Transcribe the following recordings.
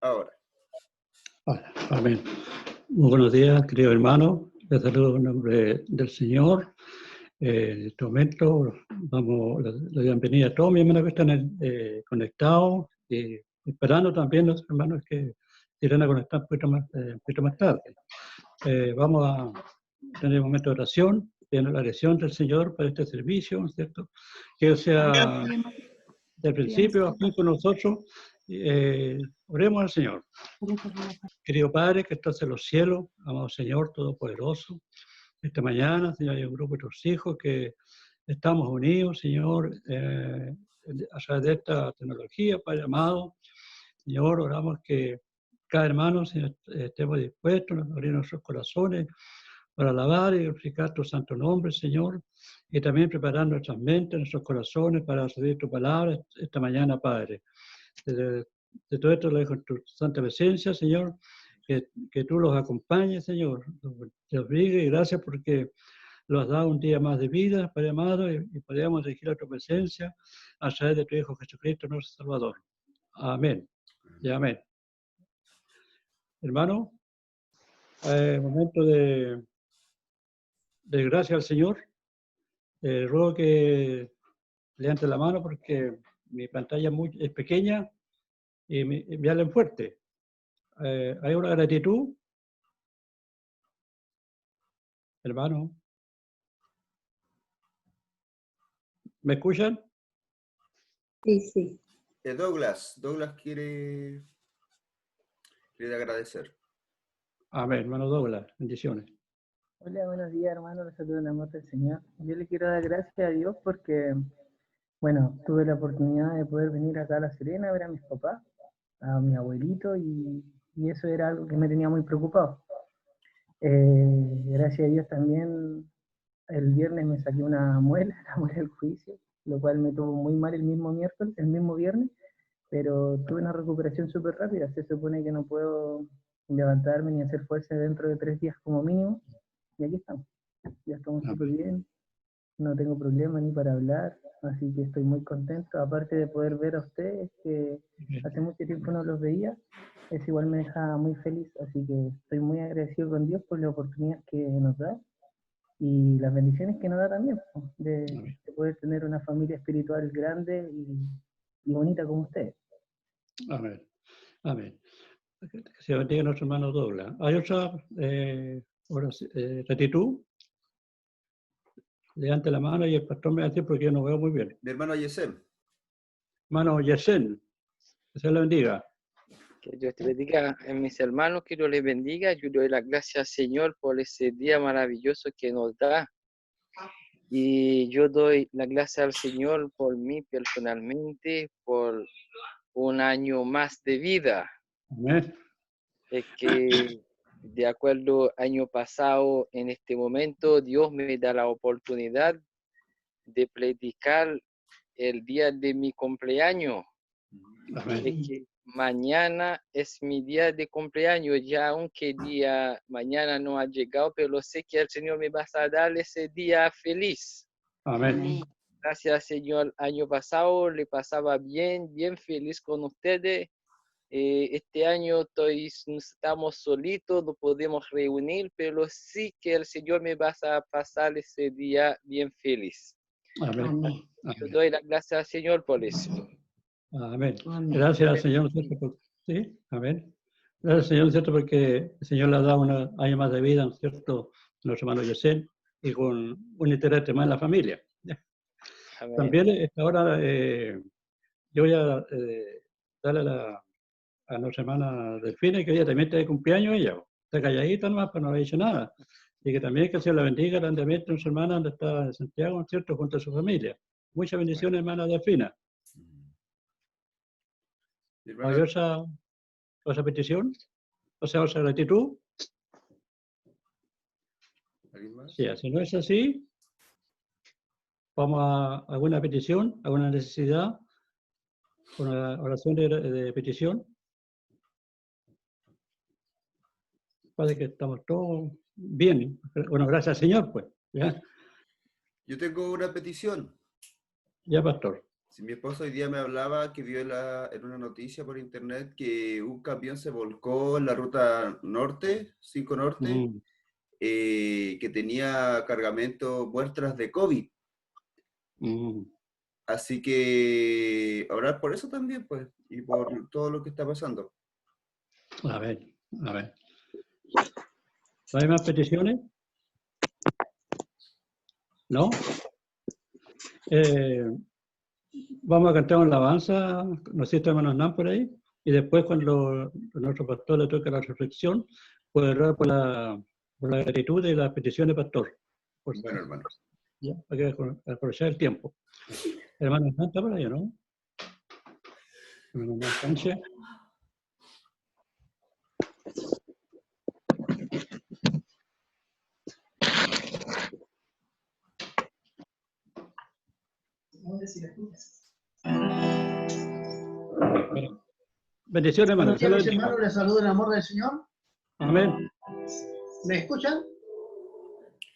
Ahora. Amén. Muy buenos días, queridos hermanos. Les saludo en nombre del Señor. En este momento damos la bienvenida a todos mis hermanos que están conectados y esperando también los hermanos que irán a conectar un poquito más tarde. Vamos a tener un momento de oración, pidiendo la dirección del Señor para este servicio, ¿no es cierto? Que Él sea del principio a fin con nosotros. Oremos al Señor. Querido Padre, que estás en los cielos, amado Señor Todopoderoso, esta mañana, Señor, hay un grupo de tus hijos que estamos unidos, Señor, a través de esta tecnología, Padre amado. Señor, oramos que cada hermano, Señor, estemos dispuestos a abrir nuestros corazones para alabar y glorificar tu santo nombre, Señor, y también preparar nuestras mentes, nuestros corazones para recibir tu palabra esta mañana, Padre. De todo esto lo dejo en tu santa presencia, Señor, que tú los acompañes, Señor, te obligue y gracias porque los has dado un día más de vida, Padre amado, y podamos dirigir a tu presencia a través de tu Hijo Jesucristo, nuestro Salvador. Amén y amén. Hermano, momento de gracia al Señor. Ruego que levante la mano porque mi pantalla es pequeña y me hablen fuerte. ¿Hay una gratitud? Hermano, ¿me escuchan? Sí, sí. Douglas quiere agradecer. Amén, hermano Douglas, bendiciones. Hola, buenos días, hermano. Les saludo en el amor del Señor. Yo le quiero dar gracias a Dios porque, bueno, tuve la oportunidad de poder venir acá a La Serena a ver a mis papás, a mi abuelito, y eso era algo que me tenía muy preocupado. Gracias a Dios también el viernes me saqué una muela, la muela del juicio, lo cual me tuvo muy mal el mismo viernes, pero tuve una recuperación súper rápida. Se supone que no puedo levantarme ni hacer fuerza dentro de 3 días como mínimo, y aquí estamos. Ya estamos súper bien, no tengo problema ni para hablar, así que estoy muy contento, aparte de poder ver a ustedes, que hace mucho tiempo no los veía, eso igual me deja muy feliz, así que estoy muy agradecido con Dios por la oportunidad que nos da y las bendiciones que nos da también, de poder tener una familia espiritual grande y bonita como ustedes. Amén. Amén. Que se bendiga nuestro hermano Douglas. ¿Hay otra gratitud? Levante la mano y el pastor me va a decir porque yo no veo muy bien. Mi hermano Yesem. Hermano Yesen, que se le bendiga. Que Dios te bendiga, mis hermanos, que Dios les bendiga. Yo doy las gracias, Señor, por ese día maravilloso que nos da. Y yo doy las gracias al Señor por mí personalmente, por un año más de vida. Amén. Es que, de acuerdo al año pasado, en este momento, Dios me da la oportunidad de predicar el día de mi cumpleaños. Amén. Es que mañana es mi día de cumpleaños, ya aunque día mañana no ha llegado, pero sé que el Señor me va a dar ese día feliz. Amén. Gracias, Señor. Año pasado le pasaba bien feliz con ustedes. Este año estamos solitos, no podemos reunir, pero sí que el Señor me va a pasar ese día bien feliz. Amén. Yo doy las gracias al Señor por eso. Amén. Gracias al Señor, ¿cierto? Sí, amén. Gracias al Señor, ¿cierto? Porque el Señor le ha dado un año más de vida, ¿cierto? A nuestro hermano Yesen, y con un interés más en la familia. Amén. También ahora yo voy a darle a nuestra hermana Delfina, que ella también está de cumpleaños, ella. Está calladita nomás, pero no ha dicho nada. Y que también que el Señor la bendiga grandemente a nuestra hermana, donde está en Santiago, ¿cierto? Junto a su familia. Muchas bendiciones, hermana Delfina. ¿Hay otra petición? O sea, otra gratitud. Sí, si no es así, vamos a alguna petición, alguna necesidad, una oración de petición. Parece que estamos todos bien. Bueno, gracias al Señor, pues. ¿Ya? Yo tengo una petición. Ya, pastor. Si mi esposo hoy día me hablaba que vio en una noticia por internet que un camión se volcó en la ruta norte, 5 norte, Mm, que tenía cargamento, muestras de COVID. mm. Así que orar por eso también, pues, y por todo lo que está pasando. A ver, a ver. ¿No hay más peticiones? ¿No? Vamos a cantar una alabanza, no sé si hermanos Hernán por ahí, y después cuando nuestro pastor le toque la reflexión, puede orar por la gratitud y las peticiones, pastor. Bueno, hermano. Ya, hay que aprovechar el tiempo. Hermano Hernán está por ahí, ¿no? Hermano Hernán Sánchez. Bendiciones, hermano. Buenos días, mis hermanos, les saludo en el amor del Señor. Amén. ¿Me escuchan?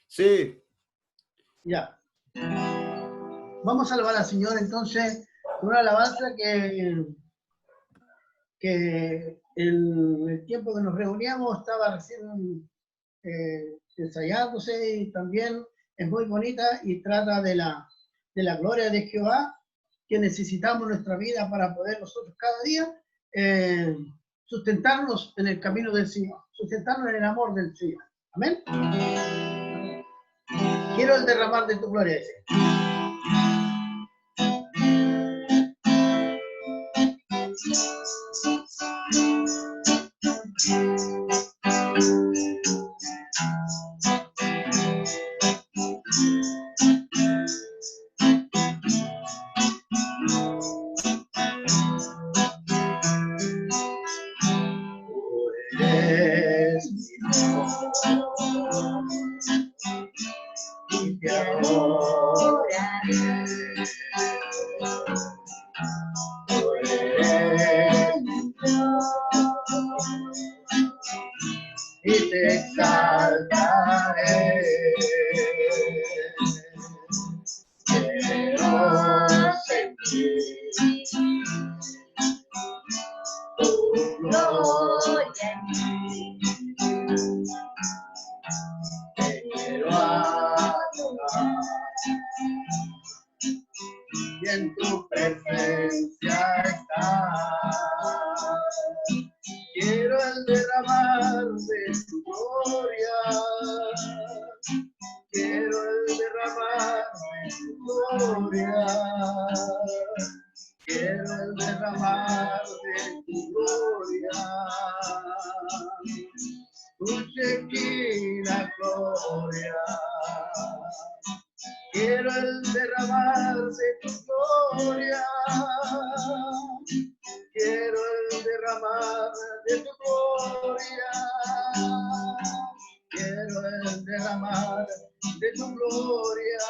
Sí, Ya. Vamos a alabar al Señor entonces con una alabanza que en el tiempo que nos reuníamos estaba recién ensayándose, y también es muy bonita y trata de la gloria de Jehová que necesitamos en nuestra vida para poder nosotros cada día sustentarnos en el camino del Señor, sustentarnos en el amor del Señor. Amén. Quiero el derramar de tu gloria, dice. Y te exaltaré. Quiero sentir tu gloria en mí. Te quiero adorar y en tu presencia estar. Quiero el derramar de tu gloria. Quiero el derramar de tu gloria. Quiero el derramar de tu gloria. Tu Shekinah gloria. Quiero el derramar de tu gloria. Quiero el derramar de tu gloria. Quiero el derramar de tu gloria.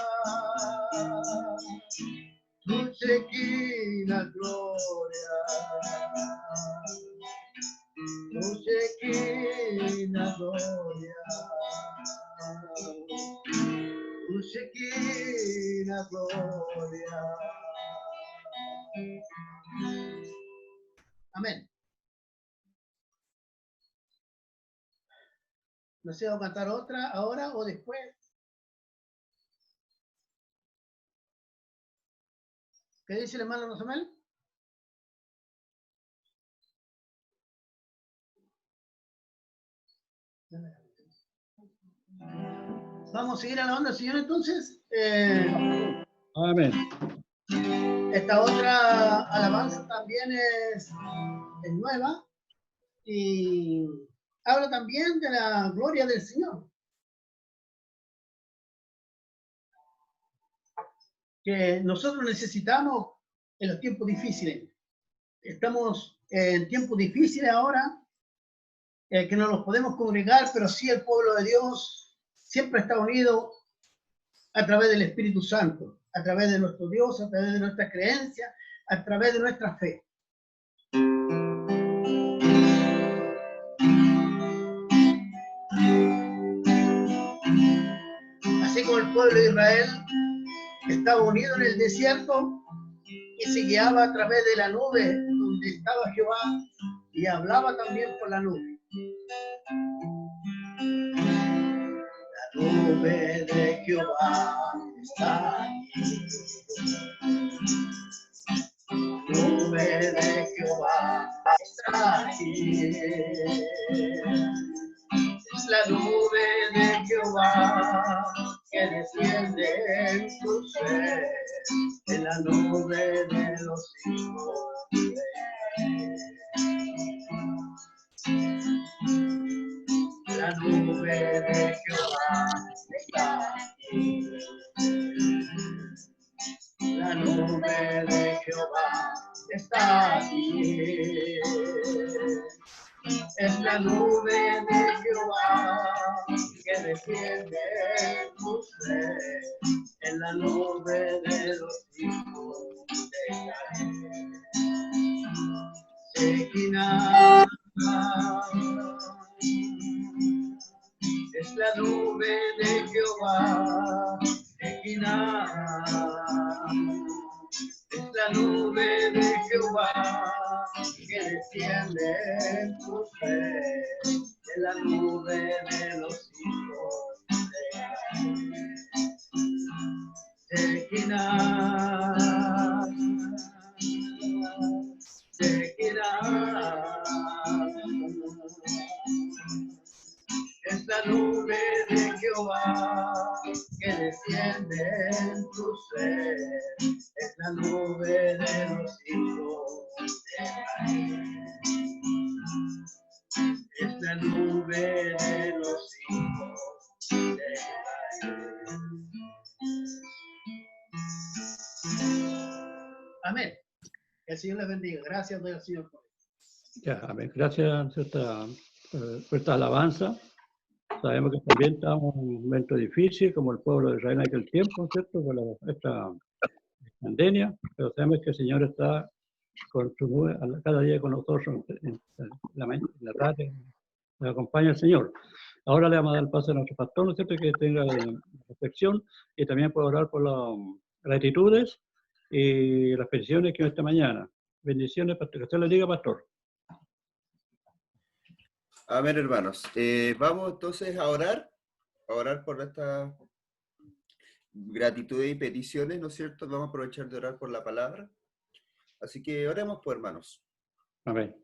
Tu Shekinah gloria. Tu Shekinah gloria. Tu Shekinah gloria. Amén. ¿No sé, o cantar otra ahora o después? ¿Qué dice el hermano Rosamel? Vamos a seguir alabando al Señor entonces. Amén. Esta otra alabanza también es nueva y habla también de la gloria del Señor. Que nosotros necesitamos en los tiempos difíciles. Estamos en tiempos difíciles ahora, que no nos podemos congregar, pero sí el pueblo de Dios siempre está unido a través del Espíritu Santo, a través de nuestro Dios, a través de nuestra creencia, a través de nuestra fe. Así como el pueblo de Israel estaba unido en el desierto, y se guiaba a través de la nube donde estaba Jehová y hablaba también por la nube. La nube de Jehová está aquí. La nube de Jehová está aquí. Es la nube de Jehová que desciende en su ser, en la nube de los hijos de la nube de Jehová está aquí. La nube de Jehová está aquí. Es la nube de Jehová que desciende en tu ser, en la nube de los hijos de Israel. Shekinah es la nube de Jehová. Shekinah es la nube de Jehová que desciende en tu ser, en la nube de los hijos de Israel. Shekinah, Shekinah es la nube de Jehová que desciende en tu ser, es la nube de los hijos de Israel. Es la nube de los hijos de Israel. Amén. Que el Señor les bendiga. Gracias, doy al Señor por eso. Ya, amén. Gracias por esta alabanza. Sabemos que también estamos en un momento difícil, como el pueblo de Israel en aquel tiempo, ¿cierto? Con esta pandemia, pero sabemos que el Señor está con su nube cada día con nosotros en la tarde, nos acompaña el Señor. Ahora le vamos a dar el paso a nuestro pastor, ¿no es cierto?, que tenga la reflexión y también puede orar por las gratitudes y las peticiones que esta mañana. Bendiciones, pastor. Que usted le diga, pastor. Amén, hermanos. Vamos entonces a orar por estas gratitudes y peticiones, ¿no es cierto? Vamos a aprovechar de orar por la palabra. Así que oremos, pues, hermanos. Amén.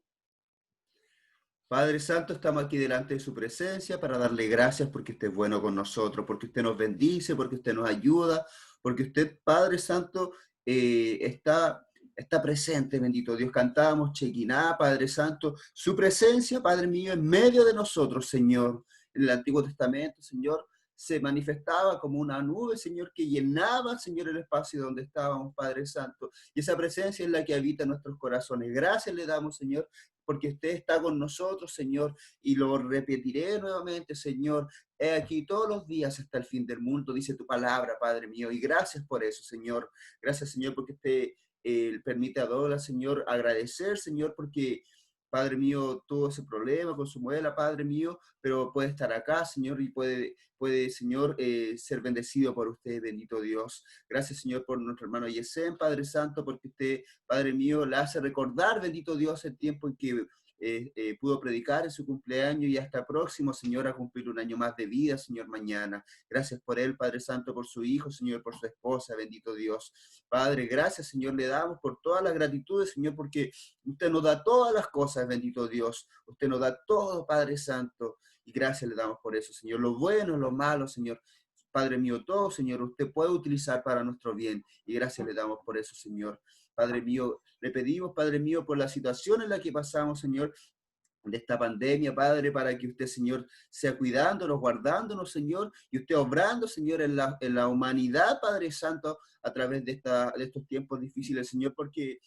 Padre Santo, estamos aquí delante de su presencia para darle gracias porque usted es bueno con nosotros, porque usted nos bendice, porque usted nos ayuda, porque usted, Padre Santo, está presente, bendito Dios. Cantamos Shekinah, Padre Santo, su presencia, Padre mío, en medio de nosotros, Señor. En el Antiguo Testamento, Señor, se manifestaba como una nube, Señor, que llenaba, Señor, el espacio donde estábamos, Padre Santo. Y esa presencia es la que habita en nuestros corazones. Gracias le damos, Señor, porque usted está con nosotros, Señor, y lo repetiré nuevamente, Señor. He aquí todos los días hasta el fin del mundo, dice tu palabra, Padre mío, y gracias por eso, Señor. Gracias, Señor, porque usted permite a Dola, Señor, agradecer, Señor, porque Padre mío tuvo ese problema con su muela, Padre mío, pero puede estar acá, Señor, y puede Señor, ser bendecido por usted, bendito Dios. Gracias, Señor, por nuestro hermano Yesén, Padre Santo, porque usted, Padre mío, le hace recordar, bendito Dios, el tiempo en que pudo predicar en su cumpleaños y hasta próximo, Señor, a cumplir un año más de vida, Señor, mañana. Gracias por él, Padre Santo, por su hijo, Señor, por su esposa, bendito Dios. Padre, gracias, Señor, le damos por todas las gratitudes, Señor, porque usted nos da todas las cosas, bendito Dios. Usted nos da todo, Padre Santo, y gracias le damos por eso, Señor. Lo bueno, lo malo, Señor. Padre mío, todo, Señor, usted puede utilizar para nuestro bien, y gracias le damos por eso, Señor. Padre mío, le pedimos, Padre mío, por la situación en la que pasamos, Señor, de esta pandemia, Padre, para que usted, Señor, sea cuidándonos, guardándonos, Señor, y usted obrando, Señor, en la humanidad, Padre Santo, a través de estos tiempos difíciles, Señor, porque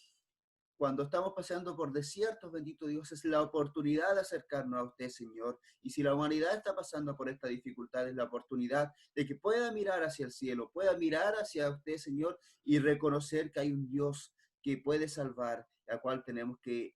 cuando estamos pasando por desiertos, bendito Dios, es la oportunidad de acercarnos a usted, Señor. Y si la humanidad está pasando por esta dificultad, es la oportunidad de que pueda mirar hacia el cielo, pueda mirar hacia usted, Señor, y reconocer que hay un Dios que puede salvar, al cual tenemos que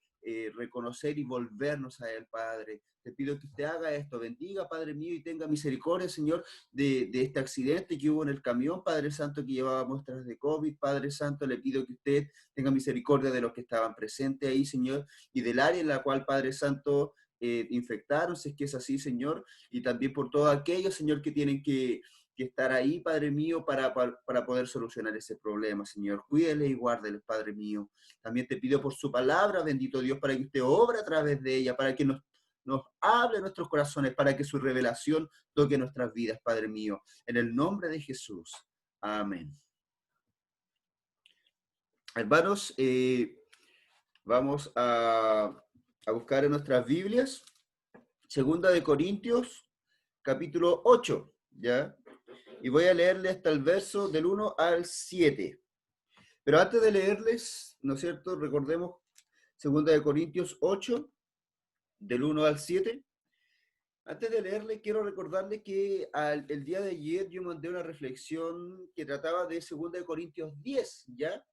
reconocer y volvernos a Él, Padre. Te pido que usted haga esto, bendiga, Padre mío, y tenga misericordia, Señor, de este accidente que hubo en el camión, Padre Santo, que llevaba muestras de COVID. Padre Santo, le pido que usted tenga misericordia de los que estaban presentes ahí, Señor, y del área en la cual, Padre Santo, infectaron, si es que es así, Señor, y también por todos aquellos, Señor, que tienen que estar ahí, Padre mío, para poder solucionar ese problema, Señor. Cuídele y guárdele, Padre mío. También te pido por su palabra, bendito Dios, para que usted obre a través de ella, para que nos hable nuestros corazones, para que su revelación toque nuestras vidas, Padre mío. En el nombre de Jesús. Amén. Hermanos, vamos a buscar en nuestras Biblias, 2 Corintios, capítulo 8, ¿ya? Y voy a leerle hasta el verso del 1 al 7. Pero antes de leerles, ¿no es cierto?, recordemos 2 Corintios 8, del 1 al 7. Antes de leerle, quiero recordarle que el día de ayer yo mandé una reflexión que trataba de 2 Corintios 10, ¿ya?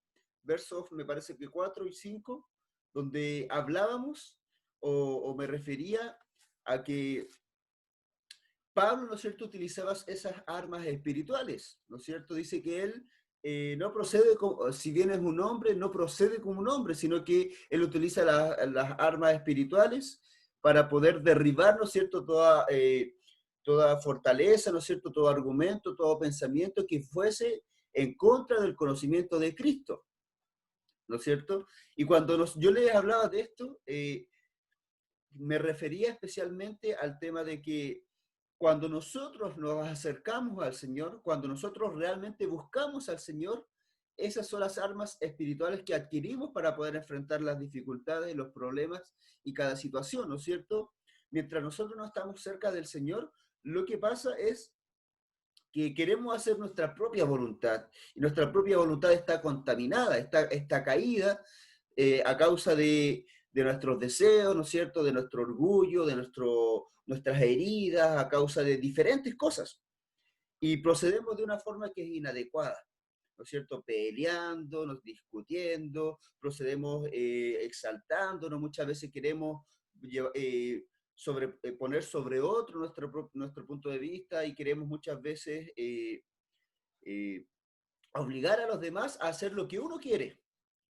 Versos, me parece que 4 y 5, donde hablábamos o me refería a que Pablo, ¿no es cierto?, utilizaba esas armas espirituales, ¿no es cierto? Dice que él no procede, si bien es un hombre, no procede como un hombre, sino que él utiliza las armas espirituales para poder derribar, ¿no es cierto?, toda fortaleza, ¿no es cierto?, todo argumento, todo pensamiento que fuese en contra del conocimiento de Cristo, ¿no es cierto? Y cuando yo les hablaba de esto, me refería especialmente al tema de que cuando nosotros nos acercamos al Señor, cuando nosotros realmente buscamos al Señor, esas son las armas espirituales que adquirimos para poder enfrentar las dificultades, los problemas y cada situación, ¿no es cierto? Mientras nosotros no estamos cerca del Señor, lo que pasa es que queremos hacer nuestra propia voluntad, y nuestra propia voluntad está contaminada, está caída a causa de nuestros deseos, ¿no es cierto?, de nuestro orgullo, de nuestras heridas, a causa de diferentes cosas. Y procedemos de una forma que es inadecuada, ¿no es cierto?, peleándonos, discutiendo, procedemos exaltándonos, muchas veces queremos poner sobre otro nuestro punto de vista y queremos muchas veces obligar a los demás a hacer lo que uno quiere,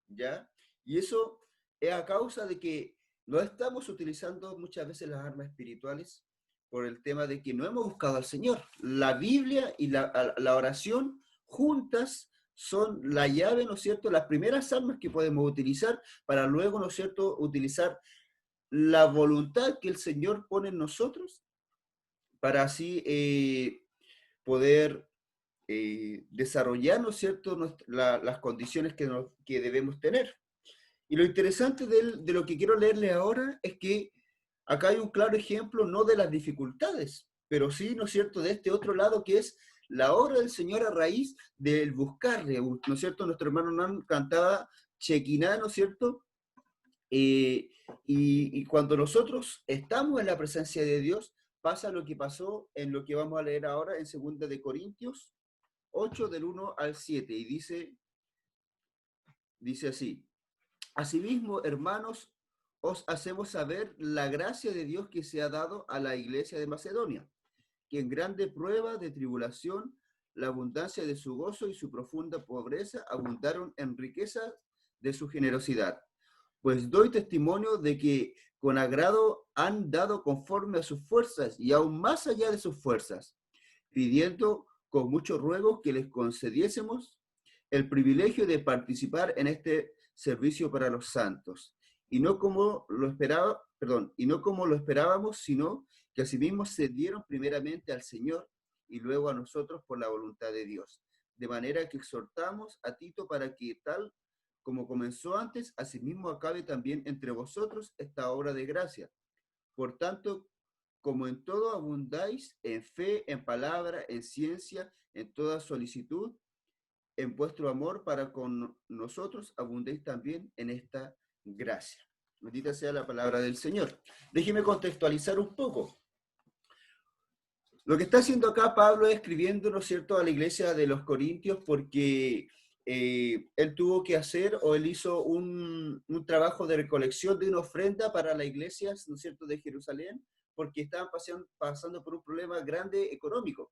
¿ya? Y eso es a causa de que no estamos utilizando muchas veces las armas espirituales por el tema de que no hemos buscado al Señor. La Biblia y la oración juntas son la llave, ¿no es cierto?, las primeras armas que podemos utilizar para luego, ¿no es cierto?, utilizar la voluntad que el Señor pone en nosotros para así poder desarrollar, ¿no es cierto?, las condiciones que debemos tener. Y lo interesante de lo que quiero leerle ahora es que acá hay un claro ejemplo, no de las dificultades, pero sí, ¿no es cierto?, de este otro lado que es la obra del Señor a raíz del buscarle, ¿no es cierto? Nuestro hermano Nan cantaba Chequiná, ¿no es cierto? Y cuando nosotros estamos en la presencia de Dios, pasa lo que pasó en lo que vamos a leer ahora en 2 Corintios 8, del 1 al 7, y dice así: Asimismo, hermanos, os hacemos saber la gracia de Dios que se ha dado a la iglesia de Macedonia, que en grande prueba de tribulación, la abundancia de su gozo y su profunda pobreza abundaron en riqueza de su generosidad. Pues doy testimonio de que con agrado han dado conforme a sus fuerzas y aún más allá de sus fuerzas, pidiendo con mucho ruego que les concediésemos el privilegio de participar en este servicio para los santos, y no como lo esperábamos, sino que asimismo se dieron primeramente al Señor y luego a nosotros por la voluntad de Dios. De manera que exhortamos a Tito para que tal como comenzó antes, asimismo acabe también entre vosotros esta obra de gracia. Por tanto, como en todo abundáis, en fe, en palabra, en ciencia, en toda solicitud, en vuestro amor para con nosotros, abundéis también en esta gracia. Bendita sea la palabra del Señor. Déjeme contextualizar un poco. Lo que está haciendo acá Pablo es escribiendo, ¿no es cierto?, a la iglesia de los Corintios, porque él tuvo que hacer, o él hizo un trabajo de recolección de una ofrenda para las iglesias, ¿no es cierto?, de Jerusalén, porque estaban pasando por un problema grande económico,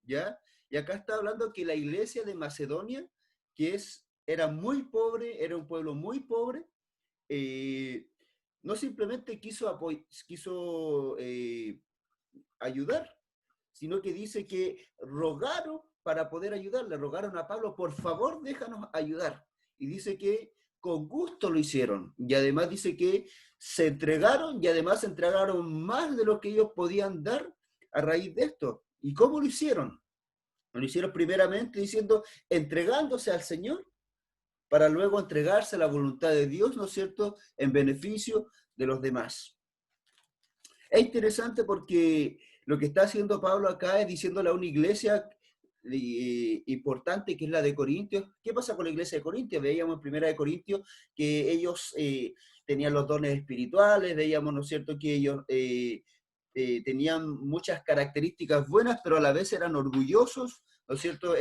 ¿ya? Y acá está hablando que la iglesia de Macedonia, era muy pobre, era un pueblo muy pobre, no simplemente quiso ayudar, sino que dice que rogaron para poder ayudar, le rogaron a Pablo, por favor, déjanos ayudar. Y dice que con gusto lo hicieron. Y además dice que se entregaron, y además entregaron más de lo que ellos podían dar a raíz de esto. ¿Y cómo lo hicieron? Lo hicieron primeramente diciendo, entregándose al Señor, para luego entregarse a la voluntad de Dios, ¿no es cierto?, en beneficio de los demás. Es interesante porque lo que está haciendo Pablo acá es diciéndole a una iglesia importante, que es la de Corintios. ¿Qué pasa con la iglesia de Corintios? Veíamos en Primera de Corintios que ellos tenían los dones espirituales, veíamos, ¿no es cierto?, que ellos tenían muchas características buenas, pero a la vez eran orgullosos, ¿no es cierto?,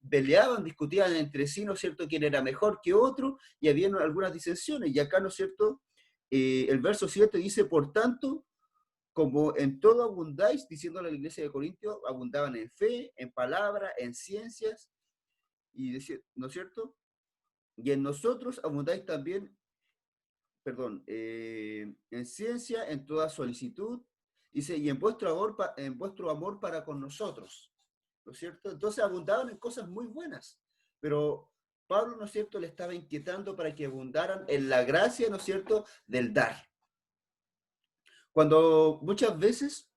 peleaban, discutían entre sí, ¿no es cierto?, quién era mejor que otro, y había algunas disensiones. Y acá, ¿no es cierto?, el verso 7 dice, por tanto, como en todo abundáis, diciéndole a la iglesia de Corintios, abundaban en fe, en palabra, en ciencias, y ¿no es cierto? Y en nosotros abundáis también, en ciencia, en toda solicitud, dice, y en vuestro amor para con nosotros, ¿no es cierto? Entonces abundaban en cosas muy buenas, pero Pablo, ¿no es cierto?, le estaba inquietando para que abundaran en la gracia, ¿no es cierto?, del dar. Cuando muchas veces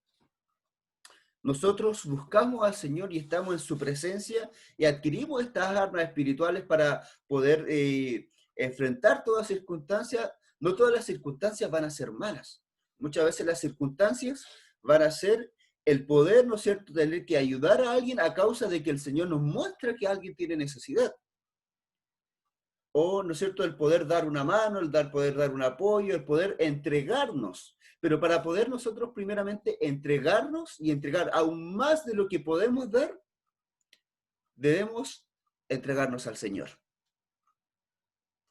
nosotros buscamos al Señor y estamos en su presencia y adquirimos estas armas espirituales para poder enfrentar todas circunstancias, no todas las circunstancias van a ser malas. Muchas veces las circunstancias van a ser el poder, ¿no es cierto?, tener que ayudar a alguien a causa de que el Señor nos muestra que alguien tiene necesidad. O, ¿no es cierto?, el poder dar una mano, poder dar un apoyo, el poder entregarnos. Pero para poder nosotros primeramente entregarnos y entregar aún más de lo que podemos dar, debemos entregarnos al Señor.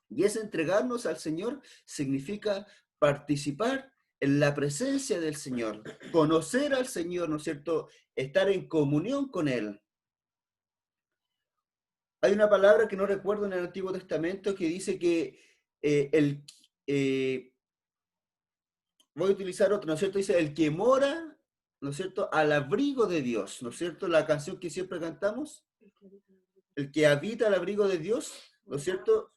Y ese entregarnos al Señor significa participar en la presencia del Señor, conocer al Señor, ¿no es cierto?, estar en comunión con Él. Hay una palabra que no recuerdo en el Antiguo Testamento que dice que voy a utilizar otra, ¿no es cierto? Dice, el que mora, ¿no es cierto?, al abrigo de Dios, ¿no es cierto? La canción que siempre cantamos, el que habita al abrigo de Dios, ¿no es cierto?,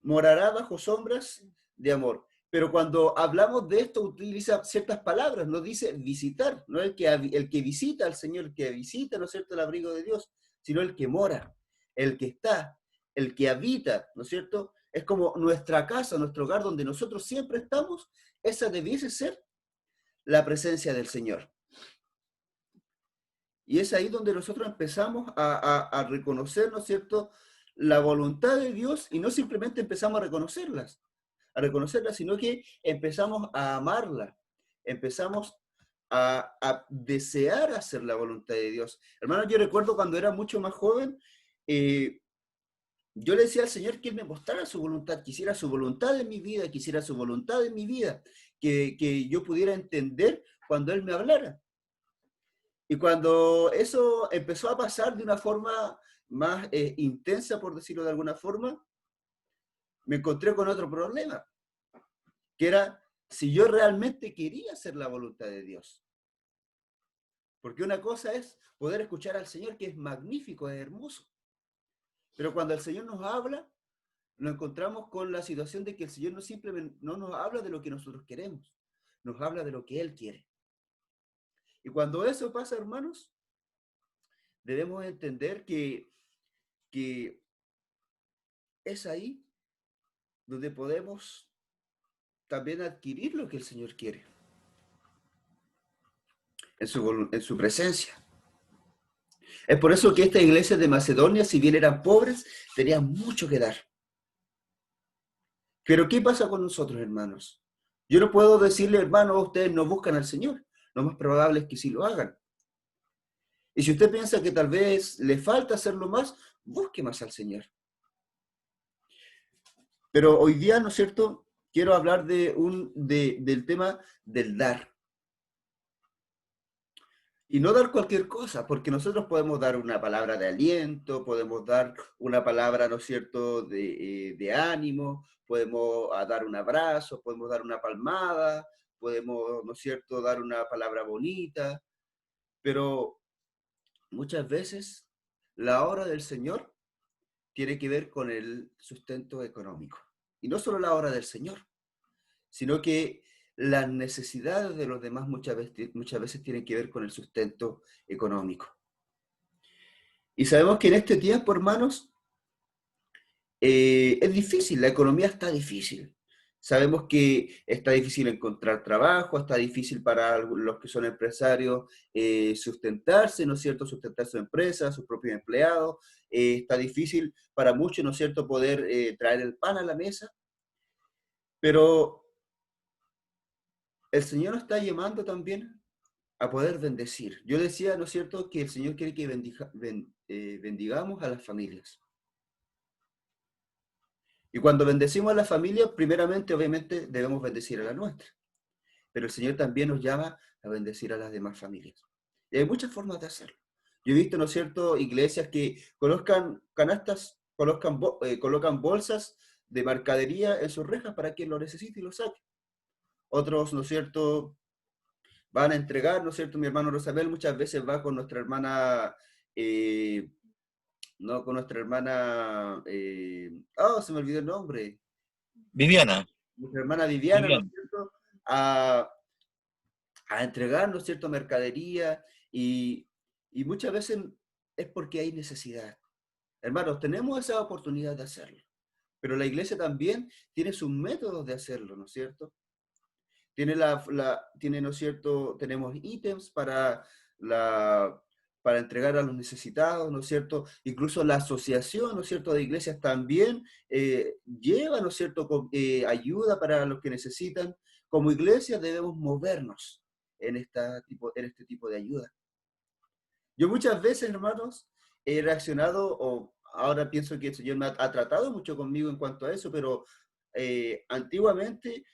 morará bajo sombras de amor. Pero cuando hablamos de esto, utiliza ciertas palabras, no dice visitar, no el que visita al Señor, el que visita, ¿no es cierto?, el abrigo de Dios, sino el que mora, el que está, el que habita, ¿no es cierto? Es como nuestra casa, nuestro hogar, donde nosotros siempre estamos. Esa debiese ser la presencia del Señor. Y es ahí donde nosotros empezamos a reconocer, ¿no es cierto?, la voluntad de Dios, y no simplemente empezamos a reconocerla, sino que empezamos a amarla, empezamos a desear hacer la voluntad de Dios. Hermano, yo recuerdo cuando era mucho más joven, yo le decía al Señor que Él me mostrara su voluntad, quisiera su voluntad en mi vida, que yo pudiera entender cuando Él me hablara. Y cuando eso empezó a pasar de una forma más intensa, por decirlo de alguna forma, me encontré con otro problema, que era si yo realmente quería hacer la voluntad de Dios. Porque una cosa es poder escuchar al Señor, que es magnífico, es hermoso. Pero cuando el Señor nos habla, nos encontramos con la situación de que el Señor no simplemente no nos habla de lo que nosotros queremos, nos habla de lo que Él quiere. Y cuando eso pasa, hermanos, debemos entender que es ahí donde podemos también adquirir lo que el Señor quiere, en su presencia. Es por eso que estas iglesias de Macedonia, si bien eran pobres, tenían mucho que dar. Pero ¿qué pasa con nosotros, hermanos? Yo no puedo decirle, hermanos, ustedes no buscan al Señor. Lo más probable es que sí lo hagan. Y si usted piensa que tal vez le falta hacerlo más, busque más al Señor. Pero hoy día, ¿no es cierto?, quiero hablar del tema del dar. Y no dar cualquier cosa, porque nosotros podemos dar una palabra de aliento, podemos dar una palabra, ¿no es cierto?, de ánimo, podemos dar un abrazo, podemos dar una palmada, podemos, ¿no es cierto?, dar una palabra bonita, pero muchas veces la obra del Señor tiene que ver con el sustento económico. Y no solo la obra del Señor, sino que las necesidades de los demás muchas veces tienen que ver con el sustento económico. Y sabemos que en este tiempo, hermanos, es difícil, la economía está difícil. Sabemos que está difícil encontrar trabajo, está difícil para los que son empresarios sustentarse, ¿no es cierto?, sustentar su empresa, sus propios empleados. Está difícil para muchos, ¿no es cierto?, poder traer el pan a la mesa. Pero el Señor nos está llamando también a poder bendecir. Yo decía, ¿no es cierto?, que el Señor quiere que bendigamos a las familias. Y cuando bendecimos a la familia, primeramente, obviamente, debemos bendecir a la nuestra. Pero el Señor también nos llama a bendecir a las demás familias. Y hay muchas formas de hacerlo. Yo he visto, ¿no es cierto?, iglesias que colocan canastas, colocan bolsas de mercadería en sus rejas para quien lo necesite y lo saque. Otros, ¿no es cierto?, van a entregar, ¿no es cierto? Mi hermano Rosabel muchas veces va con nuestra hermana, no, con nuestra hermana, se me olvidó el nombre. Viviana. Nuestra hermana Viviana, ¿no es cierto?, a entregar, ¿no es cierto?, mercadería, y muchas veces es porque hay necesidad. Hermanos, tenemos esa oportunidad de hacerlo, pero la iglesia también tiene sus métodos de hacerlo, ¿no es cierto? Tiene, ¿no es cierto?, tenemos ítems para entregar a los necesitados, ¿no es cierto? Incluso la asociación, ¿no es cierto?, de iglesias también lleva, ¿no es cierto?, ayuda para los que necesitan. Como iglesia debemos movernos en este tipo de ayuda. Yo muchas veces, hermanos, he reaccionado, o ahora pienso que el Señor me ha tratado mucho conmigo en cuanto a eso, pero antiguamente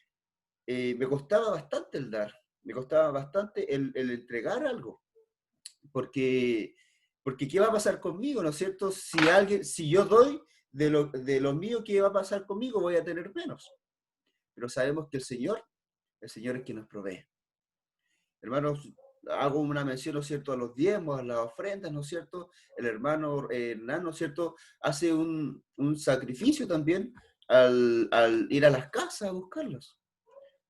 me costaba bastante el dar, me costaba bastante el entregar algo, porque ¿qué va a pasar conmigo, no es cierto? Si yo doy de lo mío, ¿qué va a pasar conmigo? Voy a tener menos. Pero sabemos que el Señor es quien nos provee. Hermanos, hago una mención, ¿no es cierto?, a los diezmos, a las ofrendas, ¿no es cierto? El hermano Hernán, ¿no es cierto?, hace un sacrificio también al ir a las casas a buscarlos.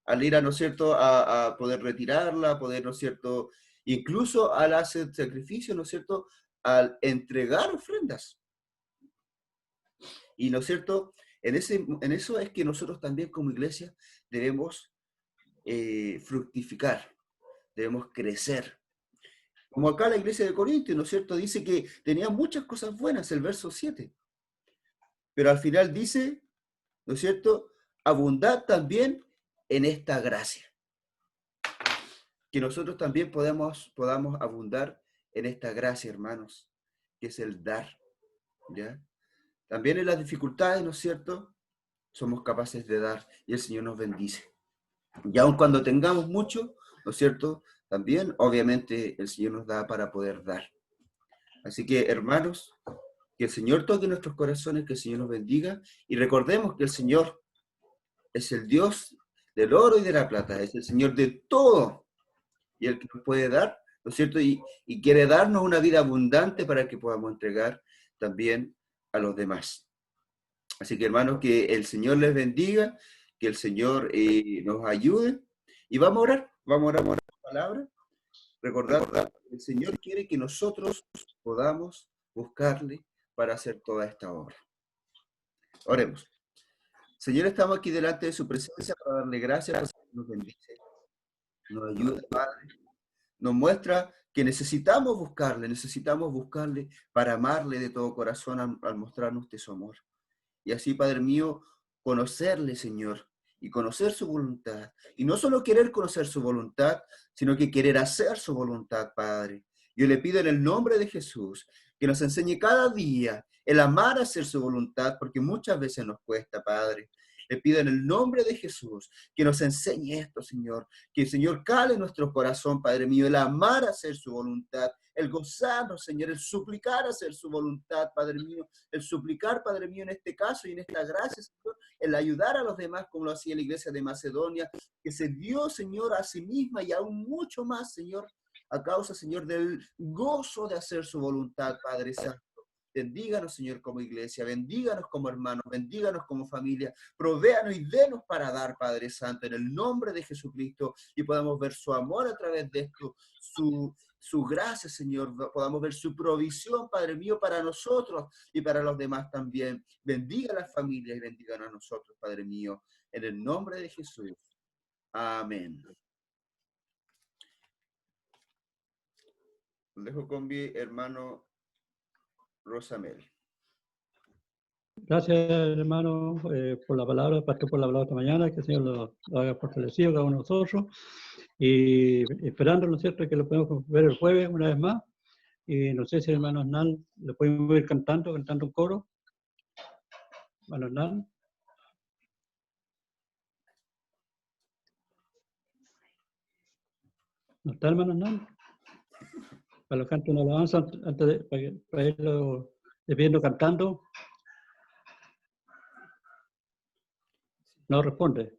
Al ir ¿no es cierto?, a poder retirarla, a poder, ¿no es cierto?, incluso al hacer sacrificio, ¿no es cierto?, al entregar ofrendas. Y, ¿no es cierto?, en eso es que nosotros también como iglesia debemos fructificar, debemos crecer. Como acá la iglesia de Corintios, ¿no es cierto?, dice que tenía muchas cosas buenas, el verso 7. Pero al final dice, ¿no es cierto?, abundad también en esta gracia. Que nosotros también podamos abundar en esta gracia, hermanos, que es el dar, ¿ya? También en las dificultades, ¿no es cierto?, somos capaces de dar y el Señor nos bendice. Y aun cuando tengamos mucho, ¿no es cierto?, también, obviamente, el Señor nos da para poder dar. Así que, hermanos, que el Señor toque nuestros corazones, que el Señor nos bendiga, y recordemos que el Señor es el Dios del oro y de la plata, es el Señor de todo, y el que nos puede dar, ¿no es cierto?, y quiere darnos una vida abundante para que podamos entregar también a los demás. Así que, hermanos, que el Señor les bendiga, que el Señor nos ayude, y vamos a orar la palabra, recordar que el Señor quiere que nosotros podamos buscarle para hacer toda esta obra. Oremos. Señor, estamos aquí delante de su presencia para darle gracias, porque nos bendice, nos ayuda, Padre, nos muestra que necesitamos buscarle para amarle de todo corazón al mostrarnos su amor. Y así, Padre mío, conocerle, Señor, y conocer su voluntad. Y no solo querer conocer su voluntad, sino que querer hacer su voluntad, Padre. Yo le pido en el nombre de Jesús que nos enseñe cada día el amar a hacer su voluntad, porque muchas veces nos cuesta, Padre. Le pido en el nombre de Jesús que nos enseñe esto, Señor, que el Señor cale en nuestro corazón, Padre mío, el amar a hacer su voluntad, el gozarnos, Señor, el suplicar a hacer su voluntad, Padre mío, el suplicar, Padre mío, en este caso y en esta gracia, Señor, el ayudar a los demás como lo hacía la iglesia de Macedonia, que se dio, Señor, a sí misma y aún mucho más, Señor, a causa, Señor, del gozo de hacer su voluntad, Padre Santo. Bendíganos, Señor, como iglesia, bendíganos como hermanos, bendíganos como familia, provéanos y denos para dar, Padre Santo, en el nombre de Jesucristo, y podamos ver su amor a través de esto, su gracia, Señor, podamos ver su provisión, Padre mío, para nosotros y para los demás también. Bendiga a las familias y bendíganos a nosotros, Padre mío, en el nombre de Jesús. Amén. Lo dejo con mi hermano Rosamel. Gracias, hermano, por la palabra, pastor, por la palabra esta mañana, que el Señor lo haga fortalecido cada uno de nosotros, y esperando, ¿no es cierto?, que lo podemos ver el jueves una vez más, y no sé si el hermano Hernán lo podemos ver cantando un coro. Hermano Hernán. ¿No está el hermano Hernán? Para los cantos una alabanza antes de, para irlo despidiendo cantando. No responde.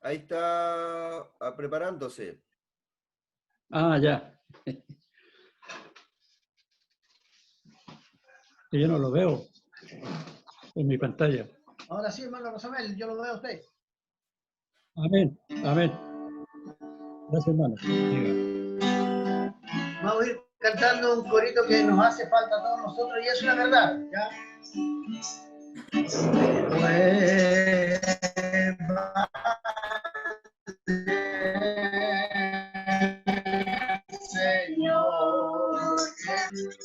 Ahí está preparándose. Ah, ya. Yo no lo veo en mi pantalla. Ahora sí, hermano Rosamel, yo lo veo a usted. Amén, amén. Gracias, hermano. Diga. Vamos a ir cantando un corito que nos hace falta a todos nosotros y es una verdad, ¿ya? Señor,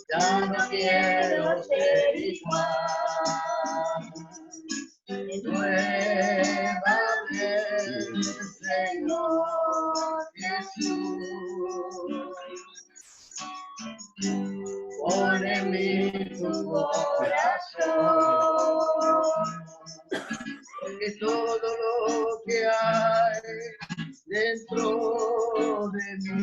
ya no quiero ser igual. Nuevamente, Señor Jesús, pon en mí tu corazón, porque todo lo que hay dentro de mí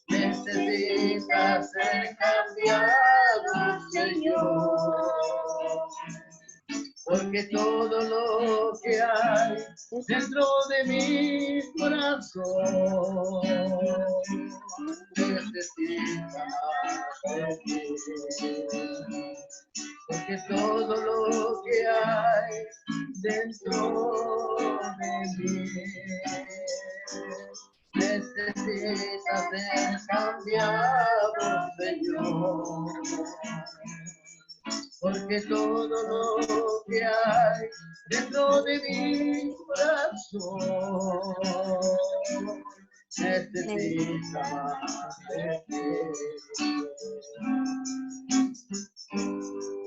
necesita ser cambiado, Señor. Porque todo lo que hay dentro de mi corazón necesita de ti. Porque todo lo que hay dentro de mí necesita ser cambiado, Señor. Porque todo lo que hay dentro de mi corazón necesita de ti.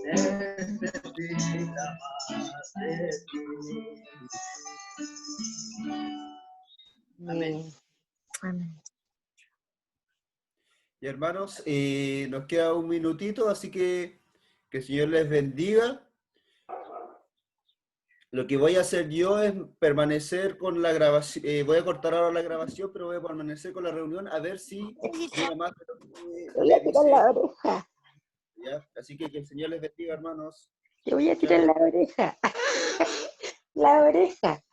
Necesita más de ti. Amén. Amén. Y hermanos, nos queda un minutito, así que el Señor les bendiga. Lo que voy a hacer yo es permanecer con la grabación. Voy a cortar ahora la grabación, pero voy a permanecer con la reunión a ver si llega más de lo que Voy a tirar la oreja. ¿ya? Así que el Señor les bendiga, hermanos. Te voy a tirar la oreja. La oreja.